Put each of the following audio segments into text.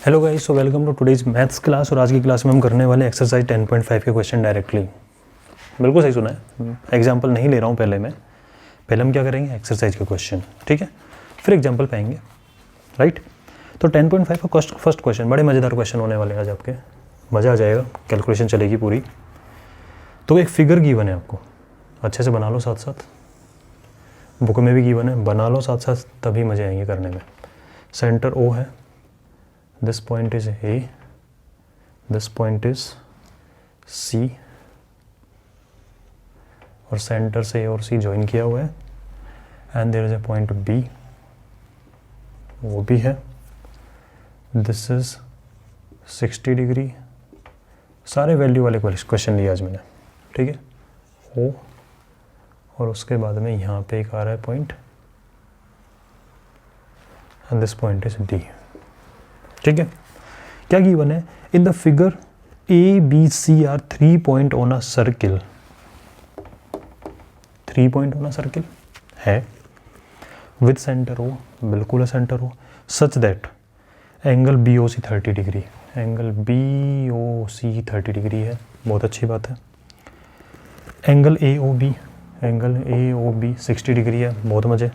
Hello guys, so welcome to today's maths class. और आज की क्लास में हम करने वाले एक्सरसाइज 10.5 के क्वेश्चन डायरेक्टली। बिल्कुल सही सुना है, एग्जांपल नहीं ले रहा हूँ पहले हम क्या करेंगे, एक्सरसाइज के क्वेश्चन, ठीक है, फिर एग्जांपल पाएंगे, राइट। तो 10.5 का फर्स्ट क्वेश्चन बड़े मज़ेदार क्वेश्चन होने वाले हैं आज आपके, मज़ा आ जाएगा, कैलकुलेशन चलेगी पूरी। तो एक फिगर गिवन है आपको, अच्छे से बना लो, साथ साथ बुक में भी गिवन है, बना लो साथ साथ, तभी मज़े आएंगे करने में। सेंटर ओ है, this point is A, this point is C, और सेंटर से A और C ज्वाइन किया हुआ है, and there is a point B, वो भी है। This is 60 degree. सारे वैल्यू वाले क्वेश्चन लिए आज मैंने, ठीक है। O और उसके बाद में यहाँ पे एक आ रहा है point, and this point is D, ठीक है। क्या गिवन है, in the figure A B C are 3 point on a circle, 3 point on a circle है, विद सेंटर हो, बिल्कुल है centre O, such that angle B O C 30 degree, angle B O C 30 degree है, बहुत अच्छी बात है। Angle A O B, angle A O B 60 degree है, बहुत मजे।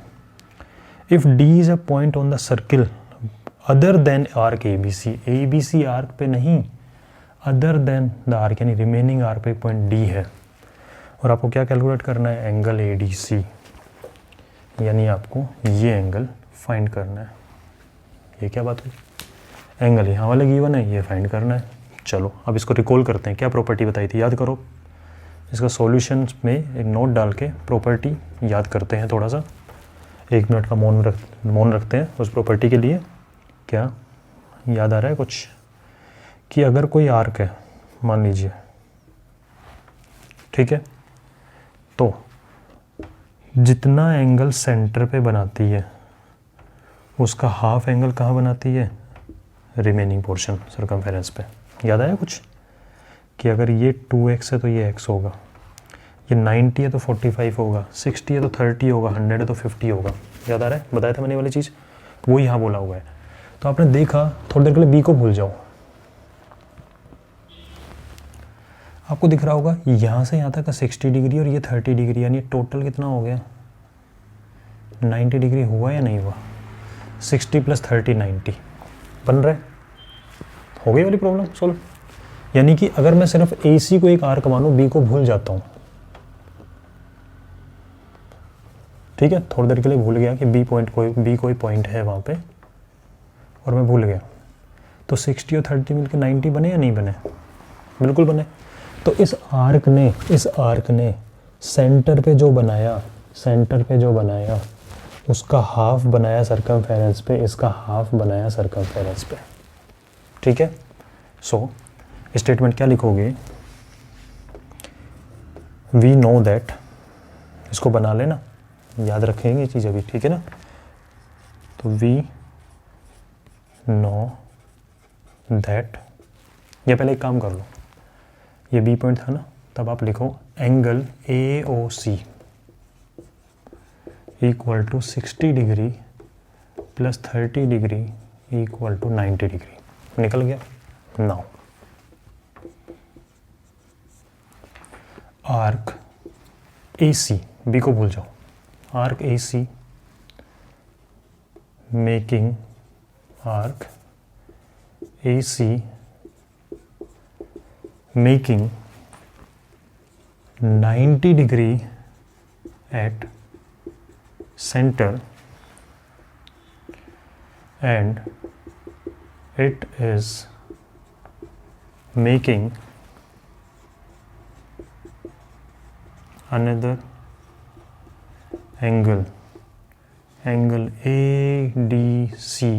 If D is a point on the circle other than arc A B C arc पे नहीं, अदर देन द आर्क यानी रिमेनिंग आर्क पे पॉइंट डी है, और आपको क्या कैलकुलेट करना है, एंगल ए डी सी, यानी आपको ये एंगल फाइंड करना है। ये क्या बात हुई, एंगल यहाँ वाले गिवन है, ये फाइंड करना है। चलो अब इसको रिकॉल करते हैं, क्या प्रॉपर्टी बताई थी याद करो। इसका सॉल्यूशन में एक नोट डाल के प्रॉपर्टी याद करते हैं, थोड़ा सा 1 मिनट का मौन रखते हैं उस प्रॉपर्टी के लिए। क्या याद आ रहा है कुछ, कि अगर कोई आर्क है मान लीजिए, ठीक है, तो जितना एंगल सेंटर पे बनाती है उसका हाफ एंगल कहाँ बनाती है, रिमेनिंग पोर्शन सर्कमफेरेंस पे। याद आया कुछ, कि अगर ये 2x है तो ये x होगा, ये 90 है तो 45 होगा, 60 है तो 30 होगा, 100 है तो 50 होगा। याद आ रहा है, बताया था मैंने वाली चीज़, वो यहाँ बोला हुआ है। तो आपने देखा, थोड़ी देर के लिए बी को भूल जाओ, आपको दिख रहा होगा यहाँ से यहाँ तक का 60 डिग्री और ये 30 डिग्री, यानी टोटल कितना हो गया, 90 डिग्री हुआ या नहीं हुआ, 60 + 30 90 बन रहा है, हो गई वाली प्रॉब्लम सोल्व। यानी कि अगर मैं सिर्फ ए सी को एक आर्क मानूं, बी को भूल जाता हूँ, ठीक है, थोड़ी देर के लिए भूल गया कि बी कोई पॉइंट है वहाँ पे, और मैं भूल गया, तो 60 और 30 मिलकर 90 बने या नहीं बने, बिल्कुल बने। तो इस आर्क ने सेंटर पे जो बनाया उसका हाफ बनाया सर्कमफेरेंस पे, इसका हाफ बनाया सर्कमफेरेंस पे, ठीक है। सो स्टेटमेंट क्या लिखोगे, वी नो दैट, इसको बना लेना, याद रखेंगे ये चीज़ अभी, ठीक है ना। तो वी नो दैट, या पहले एक काम कर लो, ये बी पॉइंट था ना, तब आप लिखो angle A O C equal to 60 degree plus 30 degree equal to 90 degree. निकल गया। Now arc A C, B को भूल जाओ, arc A C making arc AC making 90 degree at center, and it is making another angle ADC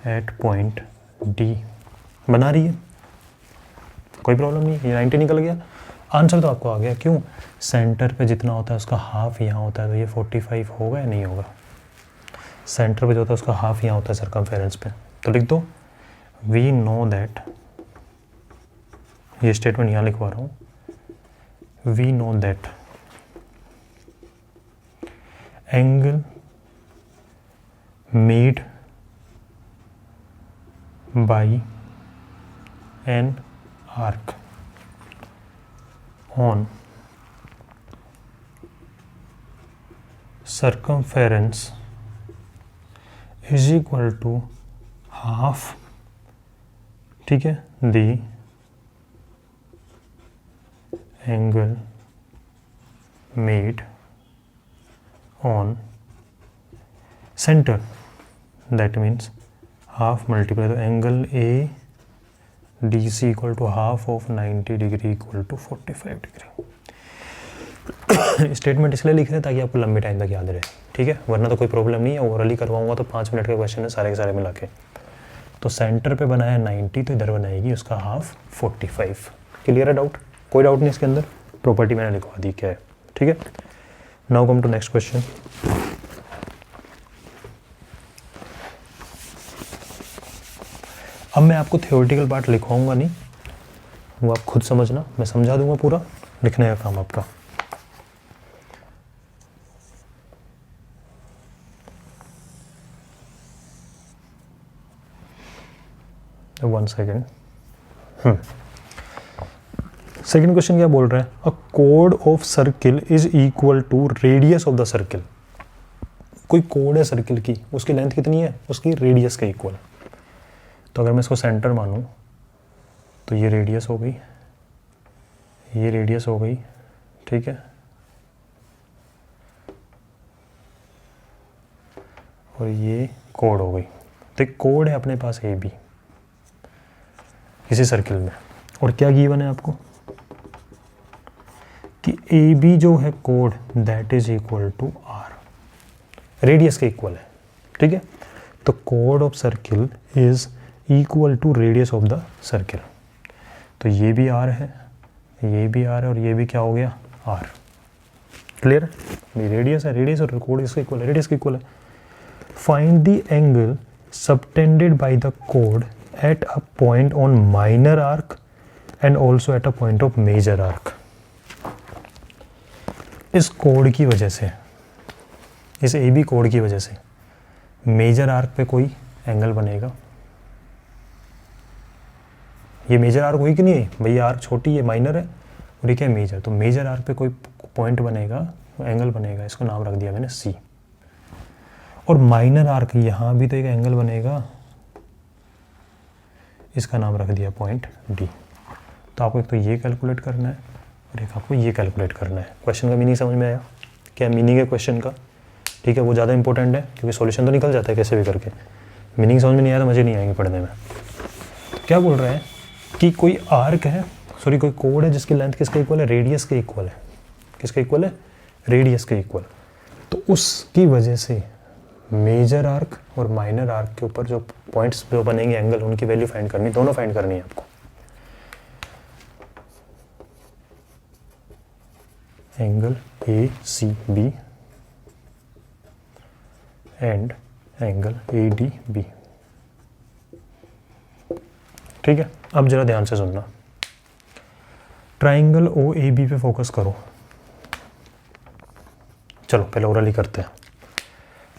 at point D. बना रही है, कोई problem नहीं, ये 90 निकल गया। आंसर तो आपको आ गया, क्यों, सेंटर पे जितना होता है उसका हाफ यहाँ होता है, तो ये 45 होगा या नहीं होगा, सेंटर पे जो होता है उसका हाफ यहाँ होता है सर्कमफेरेंस पे। तो लिख दो वी नो दैट, ये स्टेटमेंट यहाँ लिखवा रहा हूँ, we know that angle made by an arc on circumference is equal to half, ठीक है, the angle made on center, that means half multiply the angle A DC equal to half of 90 degree equal to 45 degree. Statement इसलिए लिख रहे हैं ताकि आपको लंबे time तक याद रहे, ठीक है, वरना तो कोई प्रॉब्लम नहीं है। ओवरली करवाऊंगा तो 5 मिनट का क्वेश्चन है सारे के सारे मिला के। तो सेंटर पे बनाया 90, तो इधर बनाएगी उसका हाफ 45। क्लियर है डाउट? कोई डाउट नहीं इसके अंदर, प्रॉपर्टी मैंने लिखवा दी क्या है, ठीक है। Now come to next question. अब मैं आपको थ्योरेटिकल पार्ट लिखवाऊंगा नहीं, वो आप खुद समझना, मैं समझा दूंगा पूरा, लिखने का काम आपका। One second. सेकेंड क्वेश्चन क्या बोल रहा है? अ कोड of circle is equal to radius of the circle. कोई कोड है सर्किल की, उसकी लेंथ कितनी है? उसकी रेडियस के इक्वल। तो अगर मैं इसको सेंटर मानूं तो ये रेडियस हो गई, ये रेडियस हो गई, ठीक है, और ये कोड हो गई। तो एक कोड है अपने पास ए बी किसी सर्किल में, और क्या गिवन है आपको कि ए बी जो है कोड that is equal to R, radius के इक्वल है, ठीक है। तो कोड of circle is equal to radius of the circle. तो ये भी आर है, ये भी आर है, और ये भी क्या हो गया? आर। क्लियर? ये रेडियस है, रेडियस और कोड इसके इक्वल है, रेडियस के इक्वल है। Find the angle subtended by the कोड at a point on minor arc and also at a point of major arc. इस कोड की वजह से, इस ए बी कोड की वजह से मेजर आर्क पे कोई एंगल बनेगा। ये मेजर आर्क हुई कि नहीं है भैया? आर्क छोटी है, माइनर है, और ये क्या है? मेजर। तो मेजर आर्क पे कोई पॉइंट बनेगा, एंगल बनेगा, इसको नाम रख दिया मैंने सी। और माइनर आर्क यहाँ भी तो एक एंगल बनेगा, इसका नाम रख दिया पॉइंट डी। तो आपको एक तो ये कैलकुलेट करना है और एक आपको ये कैलकुलेट करना है। क्वेश्चन का मीनिंग समझ में आया? क्या मीनिंग है क्वेश्चन का? ठीक है, वो ज़्यादा इंपॉर्टेंट है क्योंकि सॉल्यूशन तो निकल जाता है कैसे भी करके। मीनिंग समझ में नहीं आया तो मज़े नहीं आएंगे पढ़ने में। क्या बोल रहे हैं कि कोई आर्क है, सॉरी कोई कोड है जिसकी लेंथ किसके इक्वल है? रेडियस के इक्वल है। किसके इक्वल है? रेडियस के इक्वल। तो उसकी वजह से मेजर आर्क और माइनर आर्क के ऊपर जो पॉइंट्स जो बनेंगे एंगल, उनकी वैल्यू फाइंड करनी, दोनों फाइंड करनी है आपको। Angle A C B and angle A D B, ठीक है। अब जरा ध्यान से सुनना, ट्राइंगल ओ ए बी पे फोकस करो। चलो पहले ओरली करते हैं।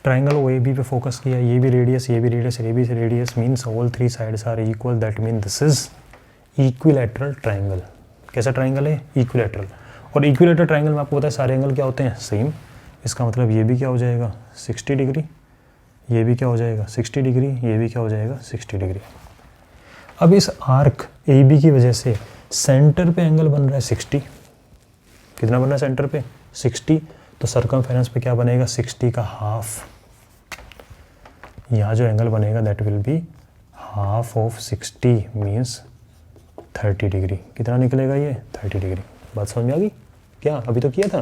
ट्राइंगल ओ ए बी पे फोकस किया, ये भी रेडियस, ये भी रेडियस, ये भी radius, means all three sides are equal, that mean this is equilateral triangle. कैसा ट्राइंगल है? इक्विलैटरल। और इक्विलैटरल ट्राइंगल में आपको पता है सारे एंगल क्या होते हैं? सेम। इसका मतलब ये भी क्या हो जाएगा? 60 डिग्री, ये भी क्या हो जाएगा? 60 डिग्री, ये भी क्या हो जाएगा? 60 डिग्री। अब इस आर्क ए बी की वजह से सेंटर पे एंगल बन रहा है 60। कितना बन रहा है सेंटर पे? 60। तो सर्कमफेरेंस पे क्या बनेगा? 60 का हाफ। यहाँ जो एंगल बनेगा that will be half of 60 means 30 degree. कितना निकलेगा ये? 30 डिग्री। बात समझ में आ गई क्या? अभी तो किया था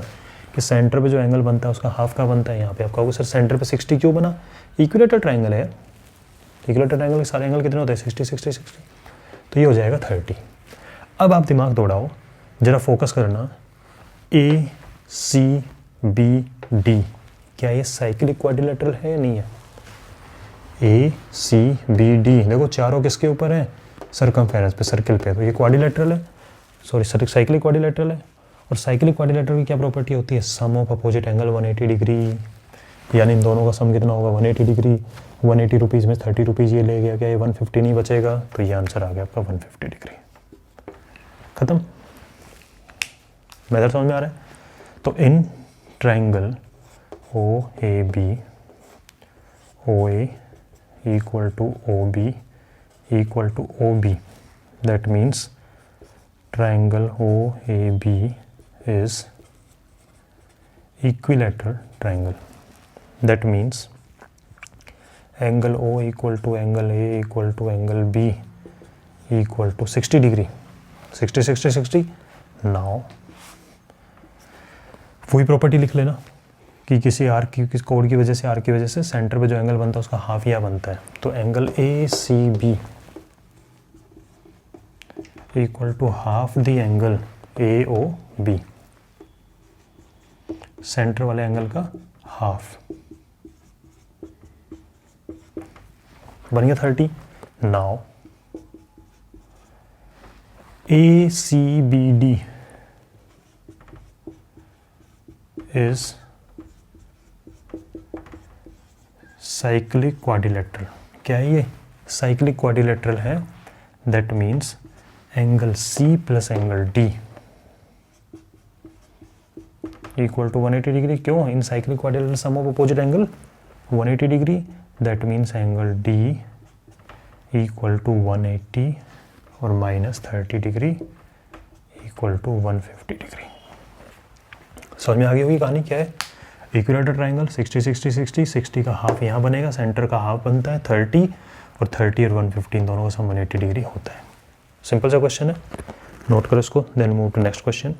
कि सेंटर पे जो एंगल बनता है उसका हाफ का बनता है। यहाँ पे आप कहोगे सर सेंटर पे 60 क्यों बना? इक्विलैटरल ट्राइंगल है। इक्विलैटरल ट्राइंगल के सारे एंगल कितने होते हैं? 60 60 60। तो ये हो जाएगा 30। अब आप दिमाग दौड़ाओ, जरा फोकस करना। ए सी बी डी, क्या ये साइक्लिक क्वाड्रिलेटरल है या नहीं है? ए सी बी डी, देखो चारों किसके ऊपर है? सर्कमफेरेंस पे, सर्किल पे। तो ये क्वाड्रिलेटरल है, सॉरी साइक्लिक क्वाड्रिलेटरल है। और साइक्लिक क्वाड्रिलेटरल की क्या प्रॉपर्टी होती है? सम ऑफ अपोजिट एंगल 180 डिग्री। यानी इन दोनों का सम कितना होगा 180 डिग्री। 180 रुपीज़ में 30 रुपीज़ ये ले गया, क्या ये 150 नहीं बचेगा, तो ये आंसर आ गया आपका 150 डिग्री। खत्म। मेथड समझ में आ रहा है? तो in triangle O A B O A equal to O B equal to O B, that means triangle OAB is equilateral triangle. That means angle O equal to angle A equal to angle B equal to 60 degree. 60 60 60. Now वही property लिख लेना कि किसी arc की, किस code की वजह से, आर्क की वजह से सेंटर पे जो एंगल बनता है उसका हाफ या बनता है। तो angle ACB equal to half the angle AOB, centre वाले एंगल का हाफ, बन गया 30। Now ACBD is cyclic quadrilateral. क्या है ये? साइक्लिक क्वाड्रिलेटरल है। That means angle C plus angle D equal to 180 degree. क्यों? In cyclic quadrilateral sum of opposite angle 180 degree. That means angle D equal to 180 और minus 30 degree equal to 150 degree. समझ में आ गई होगी कहानी क्या है? इक्विलेटरल ट्रायंगल 60 60 60, 60 का हाफ यहाँ बनेगा, सेंटर का हाफ बनता है 30, और 30 और 115 दोनों का सम 180 डिग्री होता है। सिंपल सा क्वेश्चन है, नोट करो इसको, then move to next question.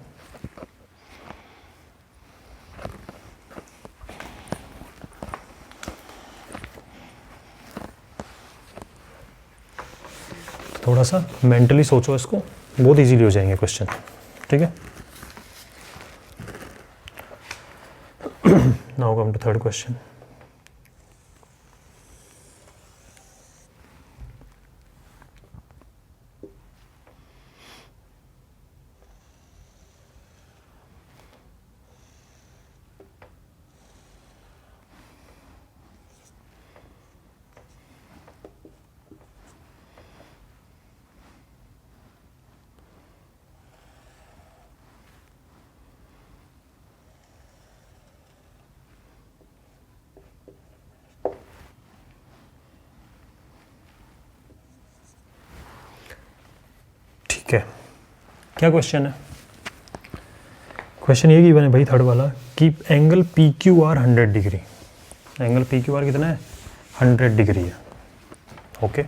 थोड़ा सा मेंटली सोचो इसको, बहुत इजीली हो जाएंगे क्वेश्चन, ठीक है। Now come to third question. क्या क्वेश्चन है? क्वेश्चन ये कि बने भाई थर्ड वाला कि angle PQR 100 degree, angle PQR कितना है? 100 डिग्री है। Okay,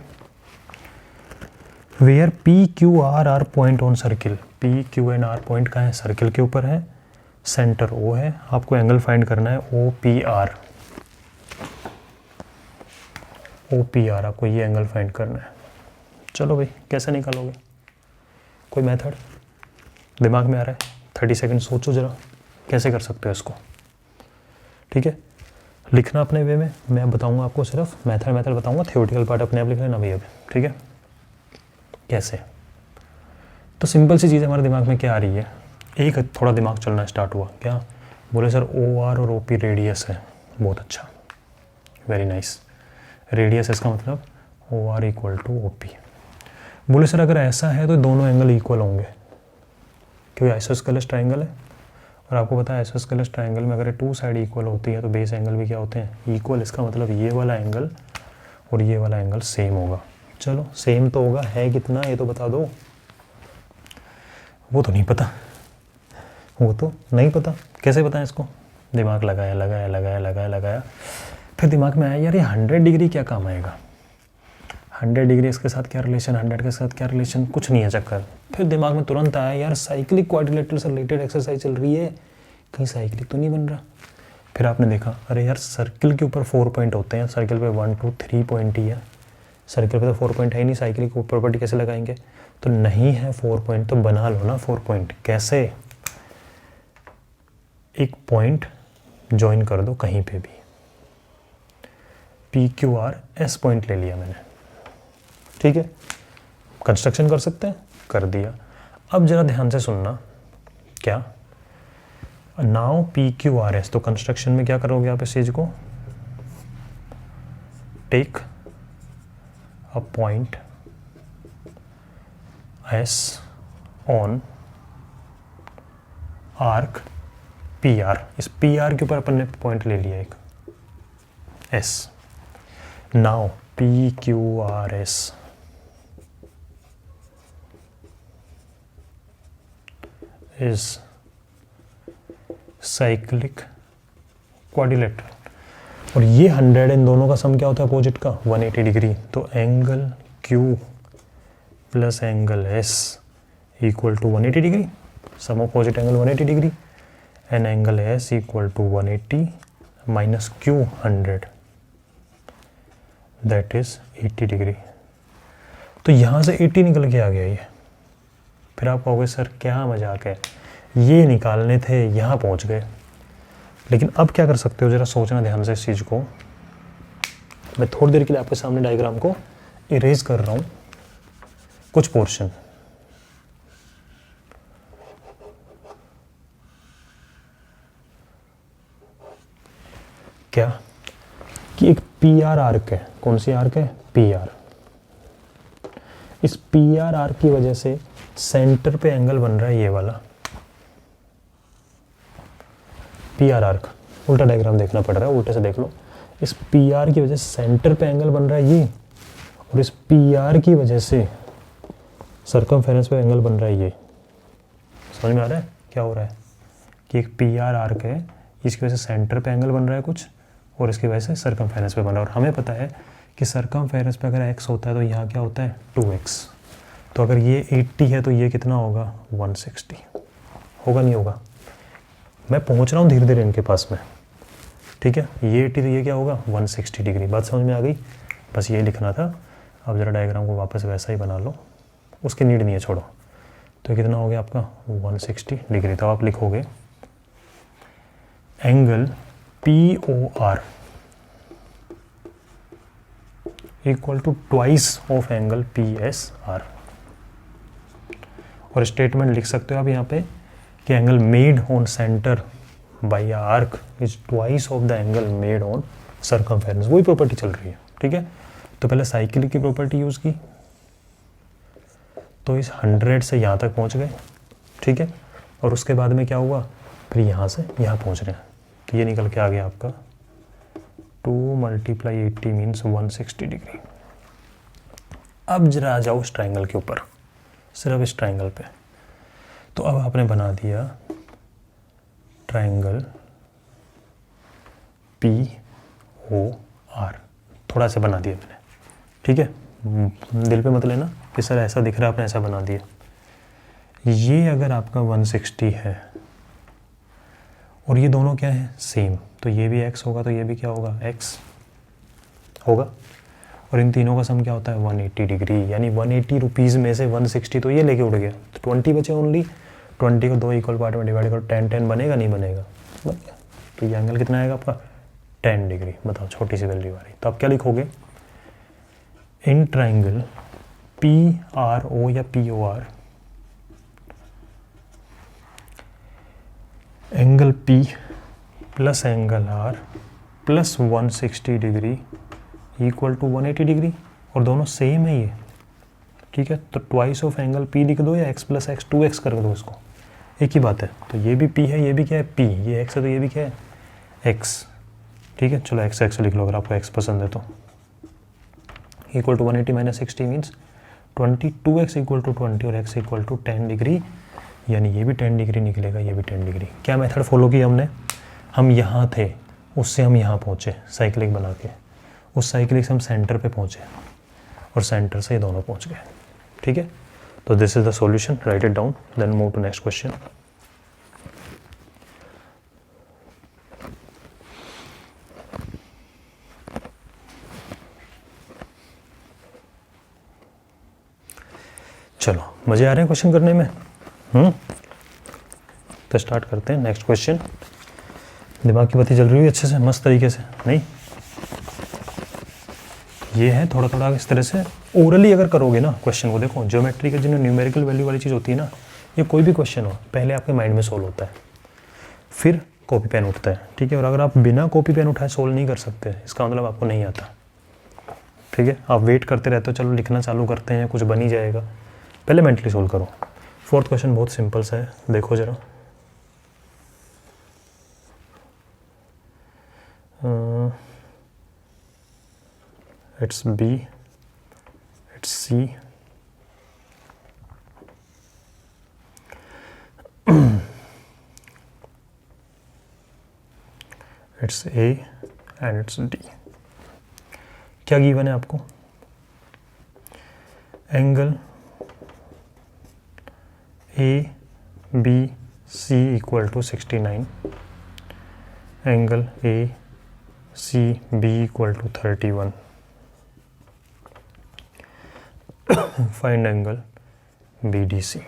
where PQR are point on circle, PQ and R point कहाँ है? सर्किल के ऊपर है, सेंटर O है, आपको एंगल फाइंड करना है OPR। OPR आपको ये एंगल फाइंड करना है। चलो भाई, कैसे निकालोगे? कोई मेथड दिमाग में आ रहा है? 30 सेकंड सोचो जरा, कैसे कर सकते हो इसको, ठीक है। लिखना अपने वे में, मैं बताऊंगा आपको, सिर्फ मेथड बताऊंगा, थ्योरेटिकल पार्ट अपने आप लिख लेना भैया, ठीक है। कैसे? तो सिंपल सी चीज़ हमारे दिमाग में क्या आ रही है, एक थोड़ा दिमाग चलना स्टार्ट हुआ। क्या बोले? सर OR और OP रेडियस है। बहुत अच्छा, वेरी नाइस। रेडियस इसका मतलब OR इक्वल टू OP। बोले सर अगर ऐसा है तो दोनों एंगल इक्वल होंगे, क्योंकि आइसोस्केलेस ट्रायंगल है, और आपको पता है आइसोस्केलेस ट्रायंगल में अगर 2 साइड इक्वल होती है तो बेस एंगल भी क्या होते हैं? इक्वल। इसका मतलब ये वाला एंगल और ये वाला एंगल सेम होगा। चलो सेम तो होगा, है कितना ये तो बता दो। वो तो नहीं पता, कैसे बताएं इसको? दिमाग लगाया, फिर दिमाग में आया यार ये 100 डिग्री क्या काम आएगा, 100 डिग्री इसके साथ क्या रिलेशन, 100 के साथ क्या रिलेशन, कुछ नहीं है चक्कर। फिर दिमाग में तुरंत आया यार साइक्लिक क्वाड्रिलेटरल से रिलेटेड एक्सरसाइज चल रही है, कहीं साइक्लिक तो नहीं बन रहा। फिर आपने देखा अरे यार सर्किल के ऊपर 4 पॉइंट होते हैं, सर्किल पे 1 2 3 पॉइंट ही है, सर्किल पे तो 4 पॉइंट है ही नहीं, साइक्लिक को प्रॉपर्टी कैसे लगाएंगे? तो नहीं है 4 पॉइंट तो बना लो ना 4 पॉइंट। कैसे? एक पॉइंट ज्वाइन कर दो कहीं पे भी, PQR S पॉइंट ले लिया मैंने, ठीक है। कंस्ट्रक्शन कर सकते हैं, कर दिया। अब जरा ध्यान से सुनना, क्या नाउ PQRS, तो कंस्ट्रक्शन में क्या करोगे आप इस चीज़ को? Take a point S on arc P R. इस पी आर के ऊपर अपन ने पॉइंट ले लिया एक S. Now P Q R S is cyclic quadrilateral. और ये 100 इन दोनों का सम क्या होता है अपोजिट का 180 डिग्री। तो angle Q plus angle S equal to 180 degree, sum opposite angle 180 degree, and angle S equal to 180 minus Q 100 that is 80 degree. तो यहाँ से 80 निकल के आ गया ये। फिर आप कहोगे सर क्या मजाक है, ये निकालने थे यहाँ पहुँच गए। लेकिन अब क्या कर सकते हो, ज़रा सोचना ध्यान से इस चीज़ को। मैं थोड़ी देर के लिए आपके सामने डायग्राम को इरेज कर रहा हूँ, कुछ पोर्शन। क्या कि एक पी आर आर्क है, कौन सी आर्क है, पी आर। इस पी आर आर्क की वजह से सेंटर पे एंगल बन रहा है ये वाला पी आर आर्क। उल्टा डायग्राम देखना पड़ रहा है, उल्टे से देख लो। इस पी आर की वजह से सेंटर पे एंगल बन रहा है ये, और इस पी आर की वजह से सर्कमफेरेंस पे एंगल बन रहा है ये। समझ में आ रहा है क्या हो रहा है कि एक पी आर आर्क है, इसकी वजह से सेंटर पे एंगल बन रहा है कुछ, और इसकी वजह से सर्कमफेरेंस पे बन रहा है। और हमें पता है कि सर्कमफेरेंस पे अगर x होता है तो यहाँ क्या होता है 2x। तो अगर ये 80 है तो ये कितना होगा 160 होगा, नहीं होगा। मैं पहुँच रहा हूँ धीरे धीरे इनके पास में, ठीक है। ये 80 तो ये क्या होगा 160 डिग्री। बात समझ में आ गई, बस ये लिखना था। अब ज़रा डायग्राम को वापस वैसा ही बना लो, उसकी नीड नहीं है, छोड़ो। तो कितना हो गया आपका 160 डिग्री। तो आप लिखोगे angle P O R equal to twice of angle P S R. और स्टेटमेंट लिख सकते हो आप यहाँ पे कि angle made on centre by arc is twice of the angle made on circumference. वही प्रॉपर्टी चल रही है, ठीक है। तो पहले साइक्लिक की प्रॉपर्टी यूज़ की, तो इस 100 से यहाँ तक पहुँच गए, ठीक है। और उसके बाद में क्या हुआ, फिर यहाँ से यहाँ पहुँच रहे हैं। तो ये निकल के आ गया आपका 2 × 80 मीन्स 160 डिग्री। अब जरा आ जाओ इस ट्राइंगल के ऊपर, सिर्फ इस ट्राइंगल पे। तो अब आपने बना दिया ट्राइंगल पी ओ आर, थोड़ा सा बना दिया मैंने, ठीक है। दिल पे मत लेना कि सर ऐसा दिख रहा है, आपने ऐसा बना दिया। ये अगर आपका 160 है और ये दोनों क्या है सेम, तो ये भी x होगा, तो ये भी क्या होगा x होगा। और इन तीनों का सम क्या होता है 180 डिग्री, यानी 180 रुपीज़ में से 160 तो ये लेके उड़ गया, तो 20 बचे ओनली। 20 को 2 इक्वल पार्ट में डिवाइड करो, 10 बनेगा, नहीं बनेगा, बन गया। तो ये एंगल कितना आएगा आपका 10 डिग्री। बताओ, छोटी सी वैल्यू आ रही। तो आप क्या लिखोगे, in triangle P R O या P O R, angle P plus angle R plus 160 degree equal to 180 degree, और दोनों सेम है ये, ठीक है। तो ट्वाइस ऑफ एंगल P लिख दो या x प्लस एक्स 2x कर दो, इसको एक ही बात है। तो ये भी P है, ये भी क्या है P, ये x है तो ये भी क्या है x, ठीक है। चलो x लिख लो अगर आपको x पसंद है तो। Equal to 180 minus 60 means 22x equal to 20 और x इक्वल टू 10 डिग्री, यानी ये भी 10 डिग्री निकलेगा, ये भी 10 डिग्री। क्या मेथड फॉलो किया हमने, हम यहाँ थे, उससे हम यहाँ पहुँचे साइक्लिक बना के, उस साइक्लिक से हम सेंटर पे पहुँचे, और सेंटर से ये दोनों पहुँच गए, ठीक है। तो this is the solution, write it down, then move to next question. चलो, मजे आ रहे हैं क्वेश्चन करने में? तो स्टार्ट करते हैं नेक्स्ट क्वेश्चन। दिमाग की बत्ती जल रही है अच्छे से, मस्त तरीके से, नहीं? ये है थोड़ा थोड़ा इस तरह से ओरली अगर करोगे ना क्वेश्चन को, देखो ज्योमेट्री का जिन्हें न्यूमेरिकल वैल्यू वाली चीज़ होती है ना, ये कोई भी क्वेश्चन हो पहले आपके माइंड में सोल्व होता है, फिर कॉपी पेन उठता है, ठीक है। और अगर आप बिना कॉपी पेन उठाए सोल्व नहीं कर सकते, इसका मतलब आपको नहीं आता, ठीक है, आप वेट करते रहते हो, चलो लिखना चालू करते हैं, कुछ बन ही जाएगा, पहले मेंटली सोल्व करो। फोर्थ क्वेश्चन बहुत सिंपल सा है, देखो जरा। It's B, it's C, it's A and it's D. क्या गिवन है आपको? Angle A B C equal to 69, angle A C B equal to 31, find angle B D C.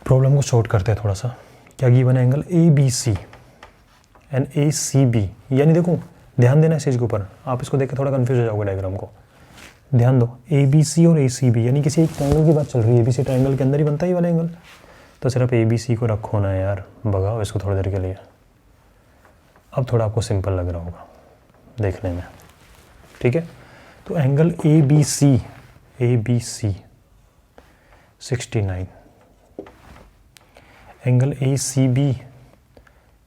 Problem को short करते हैं थोड़ा सा। क्या गिवन है? Angle A B C and A C B, यानी देखो ध्यान देना इस चीज़ के ऊपर, आप इसको देख के थोड़ा कंफ्यूज हो जाओगे डायग्राम को। ध्यान दो, ए बी सी और ए सी बी यानी किसी एक ट्रायंगल की बात चल रही है, ए बी सी ट्रायंगल के अंदर ही बनता है ये वाला एंगल, तो सिर्फ ए बी सी को रखो ना यार, भगाओ इसको थोड़ी देर के लिए। अब थोड़ा आपको सिंपल लग रहा होगा देखने में, ठीक है। तो angle A B C 69, angle A C B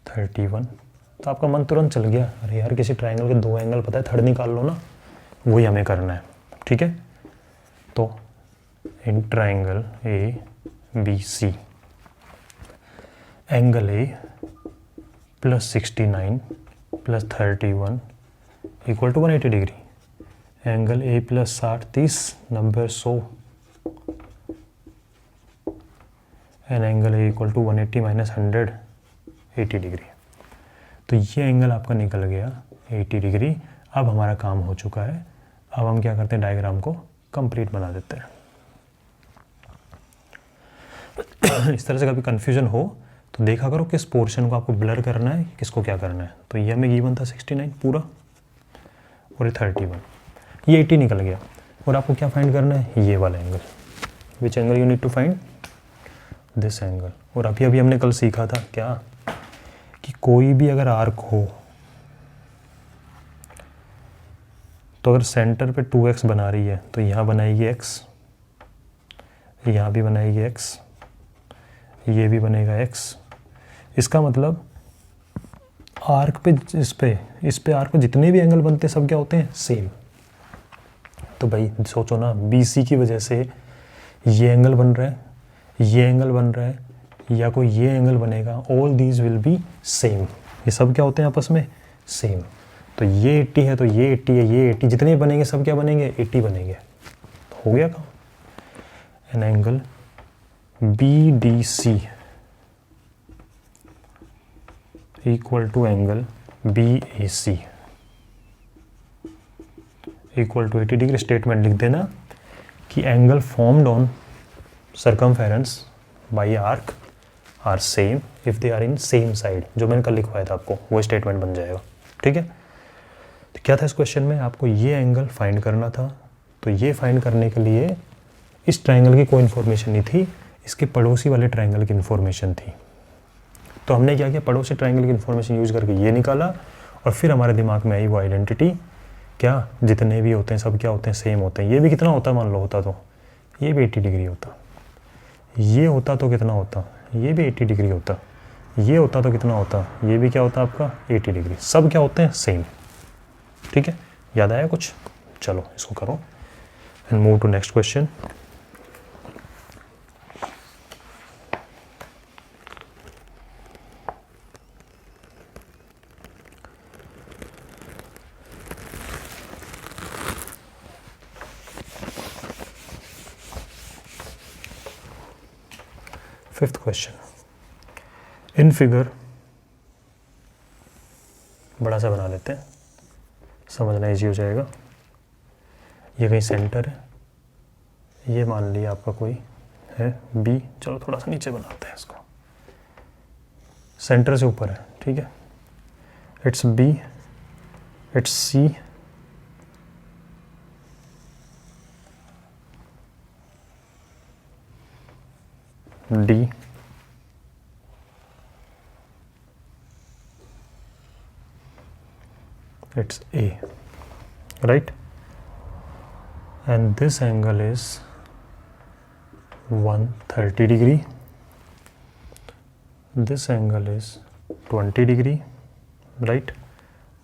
31। तो आपका मन तुरंत चल गया, अरे यार किसी ट्रायंगल के दो एंगल पता है, थर्ड निकाल लो ना, वही हमें करना है, ठीक है। तो in triangle A B C, angle A plus 69 plus 31 equal to 180 degree, angle A plus 60 30 90 100 and angle A equal to 180 minus 100 80 degree. तो ये एंगल आपका निकल गया 80 डिग्री। अब हमारा काम हो चुका है, अब हम क्या करते हैं, डायग्राम को कंप्लीट बना देते हैं। इस तरह से कभी कन्फ्यूजन हो तो देखा करो किस पोर्शन को आपको ब्लर करना है, किसको क्या करना है। तो ये हमें गिवन था 69 पूरा और ये 31, ये 80 निकल गया। और आपको क्या फाइंड करना है, ये वाला angle, which angle you need to find, this angle. और अभी अभी हमने कल सीखा था क्या, कि कोई भी अगर आर्क हो तो अगर सेंटर पे 2x बना रही है तो यहाँ बनाएगी x, यहाँ भी बनाएगी x, ये भी बनेगा x। इसका मतलब आर्क पे इस पे आर्क पे जितने भी एंगल बनते हैं सब क्या होते हैं, सेम। तो भाई सोचो ना, BC की वजह से ये एंगल बन रहा है, ये एंगल बन रहा है, या कोई ये एंगल बनेगा, all these will be same. ये सब क्या होते हैं आपस में, सेम। तो ये 80 है तो ये 80 है, ये 80, जितने बनेंगे सब क्या बनेंगे, 80 बनेंगे। तो हो गया काम। An angle BDC equal to angle BAC equal to 80 degree. Statement लिख देना कि angle formed on circumference by arc are same if they are in same side. जो मैंने कल लिखवाया था आपको, वो स्टेटमेंट बन जाएगा, ठीक है। तो क्या था इस क्वेश्चन में, आपको ये एंगल फाइंड करना था। तो ये फाइंड करने के लिए इस ट्रायंगल की कोई इन्फॉर्मेशन नहीं थी, इसके पड़ोसी वाले ट्रायंगल की इन्फॉर्मेशन थी। तो हमने क्या किया, पड़ोसी ट्रायंगल की इन्फॉर्मेशन यूज करके ये निकाला, और फिर हमारे दिमाग में आई वो आइडेंटिटी, क्या जितने भी होते हैं सब क्या होते हैं, सेम होते हैं। ये भी कितना होता मान लो होता तो ये भी 80 डिग्री होता, ये होता तो कितना होता, ये भी 80 डिग्री होता, ये होता तो कितना होता, ये भी क्या होता आपका 80 डिग्री। सब क्या होते हैं, सेम, ठीक है। याद आया कुछ? चलो इसको करो and move to next question. Fifth question, in figure, बड़ा सा बना लेते हैं, समझना इजी हो जाएगा। ये कहीं सेंटर है, ये मान लिया आपका कोई है B, चलो थोड़ा सा नीचे बनाते हैं इसको, सेंटर से ऊपर है, ठीक है। It's B, it's C, D, it's A। right? And this angle is 130 degree. This angle is 20 degree, right?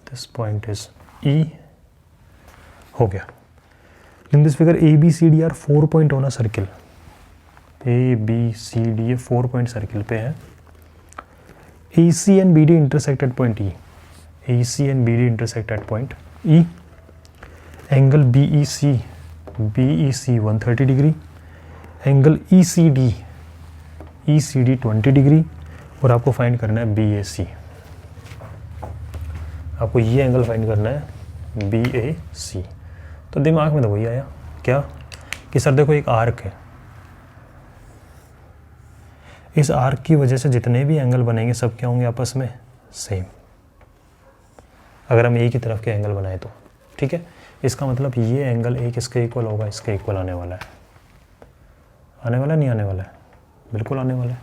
This point is E. हो गया. In this figure A, B, C, D are 4 point on a circle. A, B, C, D ये 4 point circle पे है. AC and BD intersect at point E. AC and BD intersect at point E. Angle BEC 130 degree. Angle ECD 20 degree. और आपको find करना है BAC. आपको ये angle find करना है BAC. तो दिमाग में तो वही आया क्या कि सर देखो एक आर्क है, इस आर्क की वजह से जितने भी एंगल बनेंगे सब क्या होंगे आपस में सेम, अगर हम एक ही तरफ के एंगल बनाए तो. ठीक है, इसका मतलब ये एंगल एक इसके इक्वल होगा, इसके इक्वल आने वाला है. आने वाला नहीं आने वाला है? बिल्कुल आने वाला है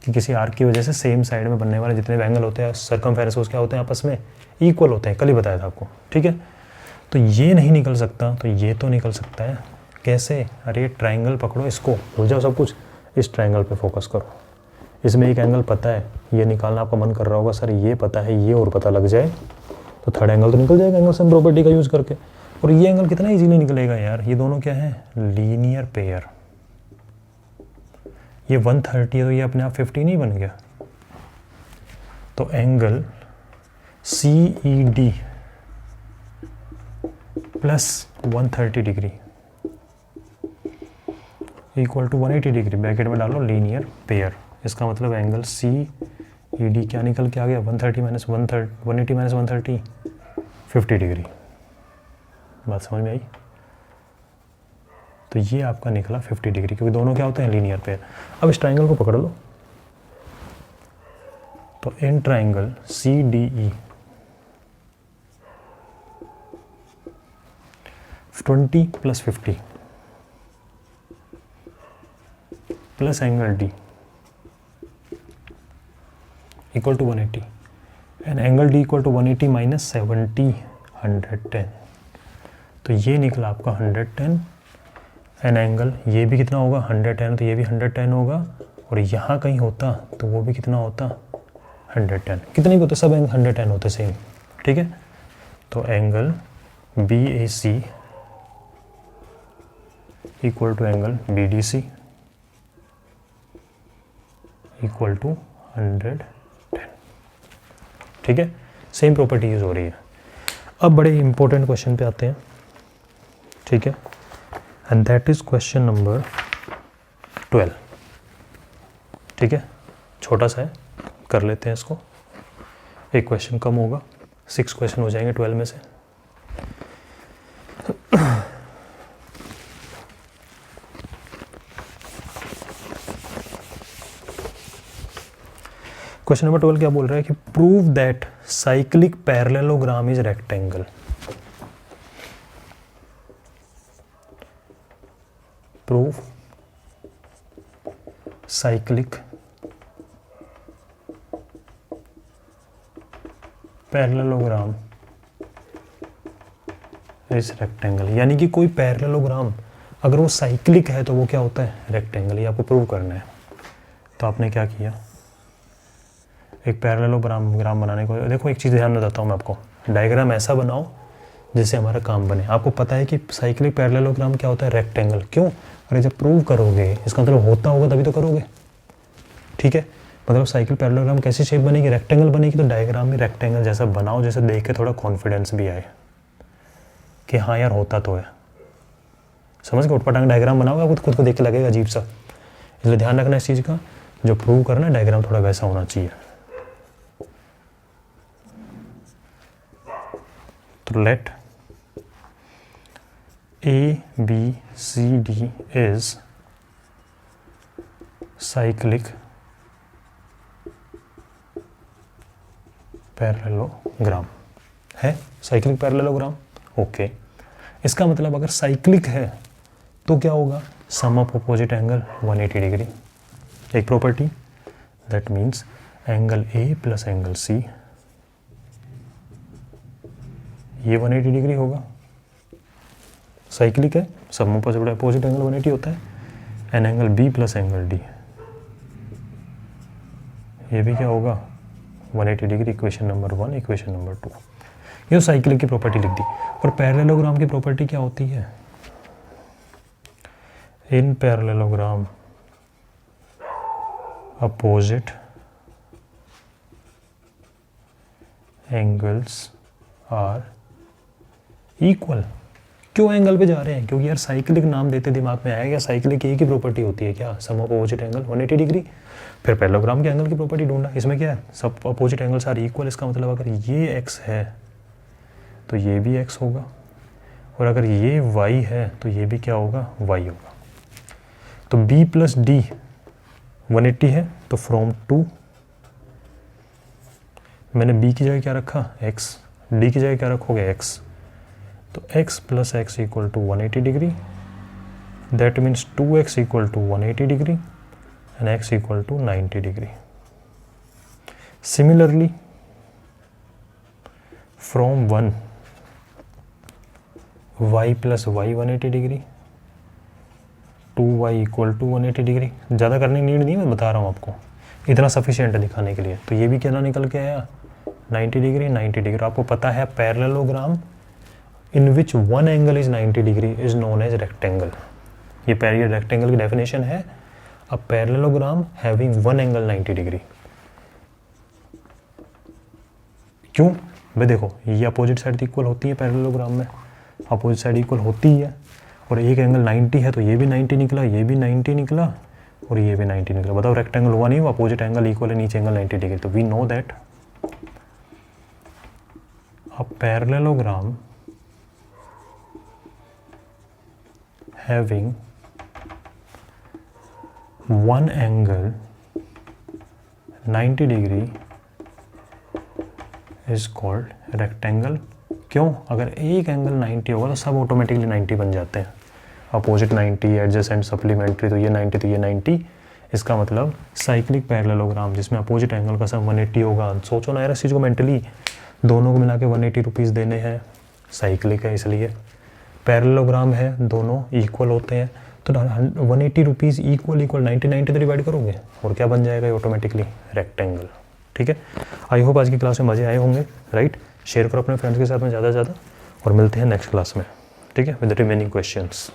कि किसी आर्क की वजह से सेम साइड में बनने वाले जितने भी एंगल होते हैं सर्कमफेरेंस क्या होते हैं आपस में इक्वल होते हैं. कल ही बताया था आपको. ठीक है, तो ये नहीं निकल सकता तो ये तो निकल सकता है. कैसे? अरे ट्राइंगल पकड़ो, इसको भूल जाओ सब कुछ, इस ट्राइंगल पे फोकस करो. इसमें एक एंगल पता है, ये निकालना आपका मन कर रहा होगा सर ये पता है, ये और पता लग जाए तो थर्ड एंगल तो निकल जाएगा एंगल सम प्रॉपर्टी का यूज़ करके. और ये एंगल कितना इजीली निकलेगा यार, ये दोनों क्या है लीनियर पेयर. ये 130 है तो ये अपने आप 50 नहीं बन गया. तो angle CED plus 130 degree equal to 180 degree. Bracket में डालो लीनियर पेयर. इसका मतलब एंगल CED क्या निकल के आ गया 180 माइनस 130 50 डिग्री. बात समझ में आई? तो ये आपका निकला 50 डिग्री क्योंकि दोनों क्या होते हैं लीनियर पेयर. अब इस ट्राइंगल को पकड़ लो. तो in triangle CDE 20 plus 50 plus angle D equal to 180 and angle D equal to 180 minus 70 110. तो ये निकला आपका 110 एंड एंगल ये भी कितना होगा 110, तो ये भी 110 होगा. और यहाँ कहीं होता तो वो भी कितना होता 110. कितने भी होते सब एंगल 110 होते सेम. ठीक है, तो angle BAC equal to angle BDC equal to 110. ठीक है, सेम प्रॉपर्टी यूज हो रही है. अब बड़े इंपॉर्टेंट क्वेश्चन पे आते हैं. ठीक है, and that is question number 12. ठीक है, छोटा सा है, कर लेते हैं इसको. एक क्वेश्चन कम होगा, 6 क्वेश्चन हो जाएंगे 12 में से. क्वेश्चन नंबर 12 क्या बोल रहा है कि prove that cyclic parallelogram is rectangle. Prove cyclic parallelogram is rectangle. यानी कि कोई पैरेललोग्राम अगर वो साइक्लिक है तो वो क्या होता है रेक्टेंगल. ये आपको प्रूव करना है. तो आपने क्या किया, एक पैरेललोग्राम बनाने को देखो, एक चीज़ ध्यान में बताता हूँ मैं आपको. डायग्राम ऐसा बनाओ जिससे हमारा काम बने. आपको पता है कि साइक्लिक पैरेललोग्राम क्या होता है रेक्टेंगल. क्यों? अरे जब प्रूव करोगे इसका मतलब होता होगा तभी तो करोगे. ठीक है, मतलब साइक्लिक पैरेललोग्राम कैसी शेप बनेगी रेक्टेंगल बनेगी. तो डायग्राम में रेक्टेंगल जैसा बनाओ जैसे देख के थोड़ा कॉन्फिडेंस भी आए कि हाँ यार होता तो है. समझ के उठपटांग डायग्राम बनाओगे खुद को देख के लगेगा अजीब सा. इसलिए ध्यान रखना इस चीज़ का, जो प्रूव करना है डायग्राम थोड़ा वैसा होना चाहिए. तो let ABCD is cyclic parallelogram है. Cyclic parallelogram okay. इसका मतलब अगर साइक्लिक है तो क्या होगा sum of opposite angle 180 degree. एक property that means angle A plus angle C ये 180 डिग्री होगा. साइक्लिक है, सब में बड़ा अपोजिट एंगल 180 होता है, an angle B plus angle D, ये भी क्या होगा 180 degree. Equation number 1, equation number 2, ये साइक्लिक की प्रॉपर्टी लिख दी। और पैरेललोग्राम की प्रॉपर्टी क्या होती है? In parallelogram opposite angles are equal. क्यों एंगल पे जा रहे हैं? क्योंकि यार साइक्लिक नाम देते दिमाग में आएगा, साइक्लिक एक ही प्रॉपर्टी होती है क्या, सम ऑफ अपोजिट एंगल 180 डिग्री। फिर पैरेललोग्राम के एंगल की प्रॉपर्टी ढूंढा, इसमें क्या है, सब अपोजिट एंगल्स आर इक्वल। इसका मतलब अगर ये x है तो ये भी x होगा, और अगर ये y है तो ये भी क्या होगा, y होगा। तो b प्लस डी 180 है, तो फ्रॉम 2 मैंने b की जगह क्या रखा x, d की जगह क्या रखोगे x, तो x plus x equal to 180 degree, that means 2x equal to 180 degree and x equal to 90 degree. Similarly from 1 y plus y 180 degree, 2y equal to 180 degree. ज़्यादा करने की नीड नहीं, मैं बता रहा हूँ आपको, इतना सफिशिएंट है दिखाने के लिए। तो ये भी क्या निकल के आया 90 डिग्री, 90 डिग्री। आपको पता है parallelogram in which one angle is 90 degree is known as rectangle। ये रेक्टेंगल की डेफिनेशन है, a parallelogram having one angle 90 degree. क्यों भाई? देखो ये अपोजिट साइड इक्वल होती है पैरेललोग्राम में, अपोजिट साइड इक्वल होती है, और एक एंगल 90 है तो ये भी 90 निकला, ये भी 90 निकला, और ये भी 90 निकला। बताओ रेक्टेंगल हुआ नहीं, वो अपोजिट एंगल इक्वल है, नीचे एंगल 90 डिग्री। तो we know that a parallelogram having one angle 90 degree is called rectangle। क्यों? अगर एक एंगल 90 होगा तो सब ऑटोमेटिकली 90 बन जाते हैं, अपोजिट 90, एडजेसेंट, सप्लीमेंट्री, तो ये 90 तो ये 90। इसका मतलब साइक्लिक पैरेललोग्राम जिसमें अपोजिट एंगल का सम 180 होगा। सोचो ना यार इस चीज़ को मेंटली, दोनों को मिला के 180 रुपीज़ देने हैं, साइक्लिक है इसलिए। पैरेललोग्राम है, दोनों इक्वल होते हैं, तो 180 रुपीज़ इक्वल 90 तो डिवाइड करोगे और क्या बन जाएगा ऑटोमेटिकली, रेक्टेंगल। ठीक है, आई होप आज की क्लास में मज़े आए होंगे, राइट। शेयर करो अपने फ्रेंड्स के साथ में ज़्यादा से ज़्यादा, और मिलते हैं नेक्स्ट क्लास में, ठीक है, विद द रिमेनिंग क्वेश्चंस।